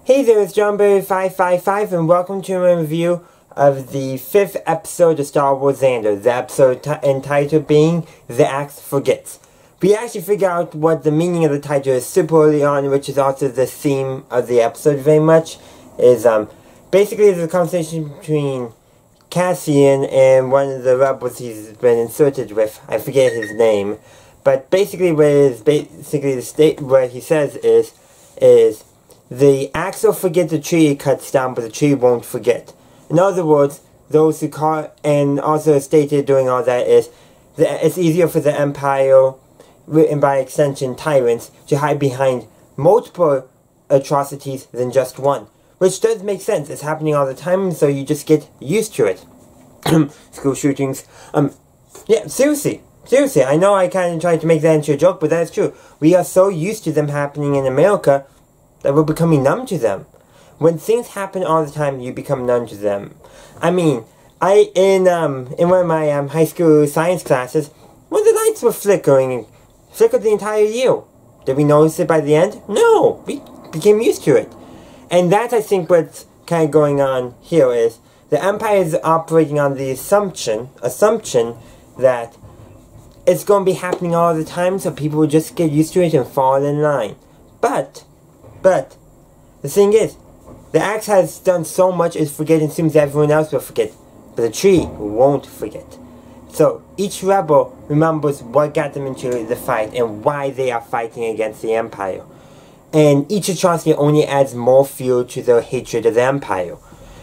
Hey there, it's JohnBerry555 and welcome to my review of the 5th episode of Star Wars Andor, the episode entitled being The Axe Forgets. We actually figure out what the meaning of the title is super early on, which is also the theme of the episode very much, is basically there's a conversation between Cassian and one of the rebels he's been inserted with. I forget his name, but basically what he says is the axe will forget the tree it cuts down, but the tree won't forget. In other words, those who call, and also stated during all that is, that it's easier for the Empire, and by extension tyrants, to hide behind multiple atrocities than just one. Which does make sense, it's happening all the time, so you just get used to it. School shootings, yeah, seriously, I know I kind of tried to make that into a joke, but that's true. We are so used to them happening in America that we're becoming numb to them. When things happen all the time, you become numb to them. I mean, in one of my high school science classes, when the lights were flickered the entire year. Did we notice it by the end? No, we became used to it. And that's, I think, what's kind of going on here is the Empire is operating on the assumption that it's going to be happening all the time, so people will just get used to it and fall in line. But the thing is, the axe has done so much it's forgetting, assumes everyone else will forget, but the tree won't forget. So each rebel remembers what got them into the fight and why they are fighting against the Empire. And each atrocity only adds more fuel to their hatred of the Empire.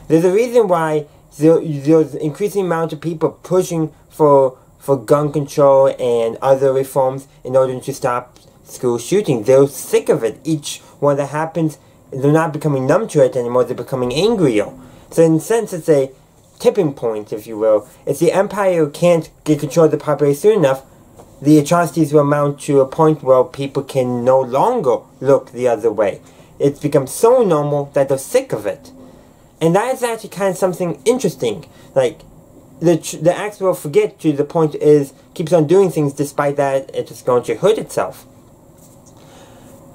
There's a reason why there's an increasing amount of people pushing for gun control and other reforms in order to stop school shooting. They're sick of it. Each one that happens, they're not becoming numb to it anymore, they're becoming angrier. So in a sense, it's a tipping point, if you will. If the Empire can't get control of the population soon enough, the atrocities will amount to a point where people can no longer look the other way. It's become so normal that they're sick of it. And that is actually kind of something interesting. Like, the axe will forget to the point is, keeps on doing things despite that it's just going to hurt itself.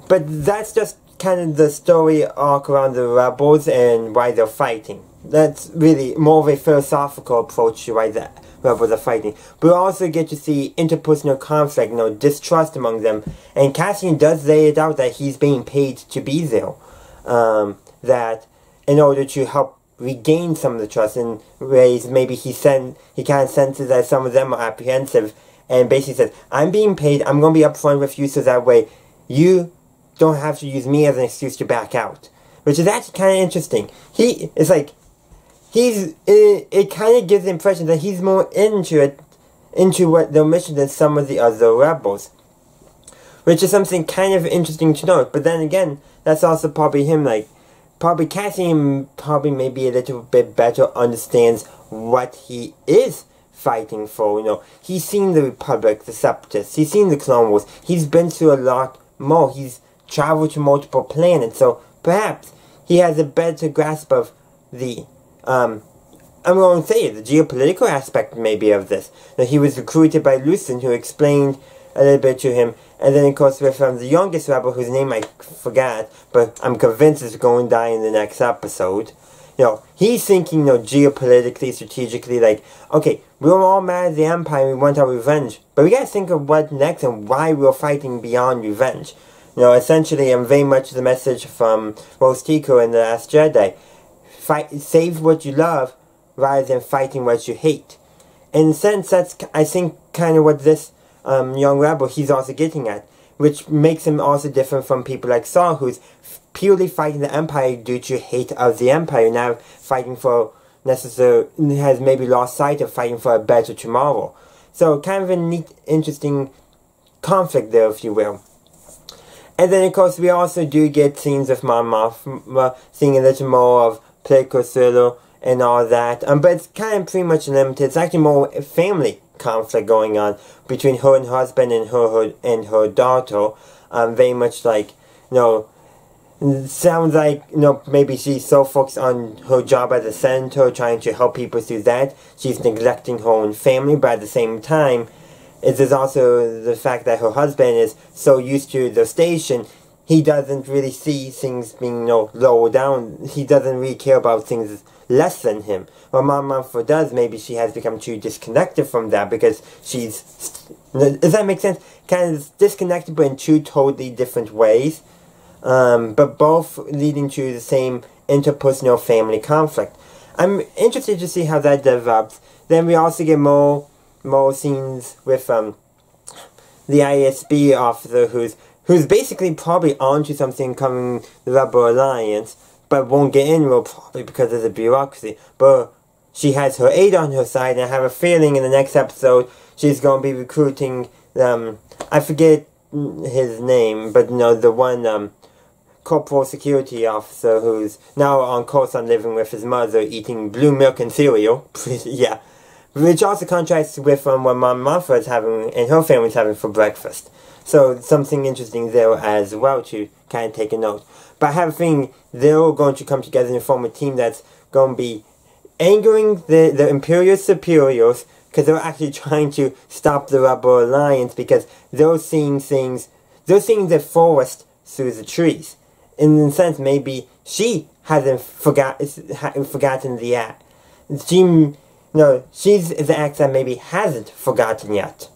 But that's just kind of the story arc around the rebels and why they're fighting. That's really more of a philosophical approach to why the rebels are fighting. But we also get to see interpersonal conflict, distrust among them. And Cassian does lay it out that he's being paid to be there. That in order to help regain some of the trust in ways maybe he kind of senses that some of them are apprehensive. And basically says, I'm being paid, I'm going to be upfront with you so that way you don't have to use me as an excuse to back out. Which is actually kind of interesting. It kind of gives the impression that he's more into what their mission than some of the other rebels. Which is something kind of interesting to note. But then again, that's also probably him, probably Cassian maybe a little bit better understands what he is fighting for, He's seen the Republic, the Separatists, he's seen the Clone Wars, he's been through a lot more, he's traveled to multiple planets, so perhaps he has a better grasp of the, I'm going to say it, the geopolitical aspect maybe of this. Now, he was recruited by Lucasfilm, who explained a little bit to him, and then of course with the youngest rebel, whose name I forgot, but I'm convinced is going to die in the next episode. He's thinking, geopolitically, strategically, okay, we're all mad at the Empire, we want our revenge, but we gotta think of what next and why we're fighting beyond revenge. Essentially, very much the message from Rose Tico in The Last Jedi. Save what you love, rather than fighting what you hate. In a sense, that's, I think, kind of what this young rebel, he's also getting at. Which makes him also different from people like Saul, who's purely fighting the Empire due to hate of the Empire, now fighting for has maybe lost sight of fighting for a better tomorrow. So kind of a neat, interesting conflict there, if you will. And then of course we also do get scenes of Mon Mothma, seeing a little more of political thriller and all that. But it's kind of pretty much limited. It's actually more family conflict going on between her and her husband and her daughter. Very much sounds like, maybe she's so focused on her job as a senator, trying to help people through that, she's neglecting her own family, but at the same time, there's also the fact that her husband is so used to the station, he doesn't really see things being, lower down. He doesn't really care about things less than him. What Mon Mothma does, maybe she has become too disconnected from that because she's, does that make sense? Kind of disconnected but in two totally different ways. But both leading to the same interpersonal family conflict. I'm interested to see how that develops. Then we also get more scenes with the ISB officer who's basically probably onto something coming the Rebel Alliance, but won't get in real probably because of the bureaucracy. But she has her aide on her side, and I have a feeling in the next episode she's going to be recruiting I forget his name, but the one corporal security officer who's now on course on living with his mother, eating blue milk and cereal. Yeah. Which also contrasts with what Mon Mothma is having and her family's having for breakfast. So something interesting there as well to kind of take a note. But I have a feeling they're all going to come together and form a team that's going to be angering the Imperial superiors because they're actually trying to stop the Rebel Alliance because they're seeing the forest through the trees. In a sense, maybe she hasn't forgotten the act. She's the act that maybe hasn't forgotten yet.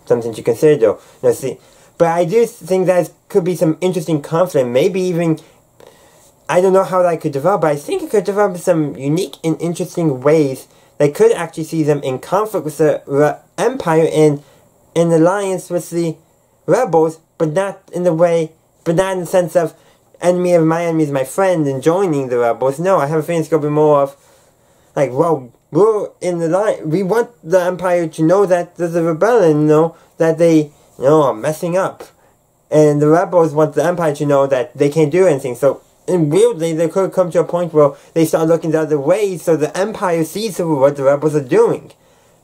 Something to consider, though. But I do think that could be some interesting conflict. Maybe even, I don't know how that could develop, but I think it could develop some unique and interesting ways that could actually see them in conflict with the Empire and in alliance with the rebels, but not in the sense of enemy of my enemy is my friend and joining the rebels. No, I have a feeling it's going to be more of, like, well, we're in the line. We want the Empire to know that there's a rebellion, that they, are messing up. And the rebels want the Empire to know that they can't do anything. So, and weirdly, they could come to a point where they start looking the other way so the Empire sees what the rebels are doing.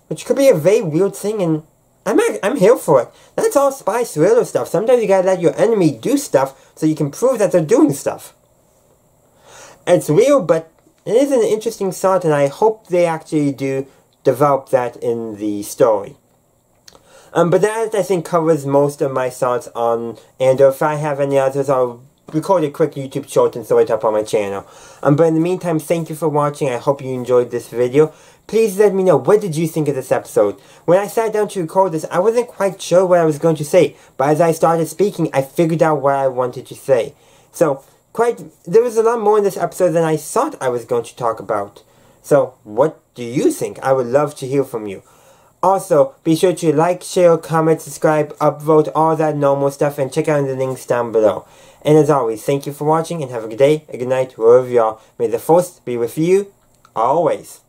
Which could be a very weird thing, and I'm here for it. That's all spy thriller stuff. Sometimes you gotta let your enemy do stuff so you can prove that they're doing stuff. It's weird, but it is an interesting thought, and I hope they actually do develop that in the story. But that, I think, covers most of my thoughts on Andor. If I have any others, I'll record a quick YouTube short and throw it up on my channel. But in the meantime, thank you for watching. I hope you enjoyed this video. Please let me know, what did you think of this episode? When I sat down to record this, I wasn't quite sure what I was going to say. But as I started speaking, I figured out what I wanted to say. So, there was a lot more in this episode than I thought I was going to talk about. So, what do you think? I would love to hear from you. Also, be sure to like, share, comment, subscribe, upvote, all that normal stuff, and check out the links down below. And as always, thank you for watching, and have a good day, a good night, wherever you are. May the Force be with you, always.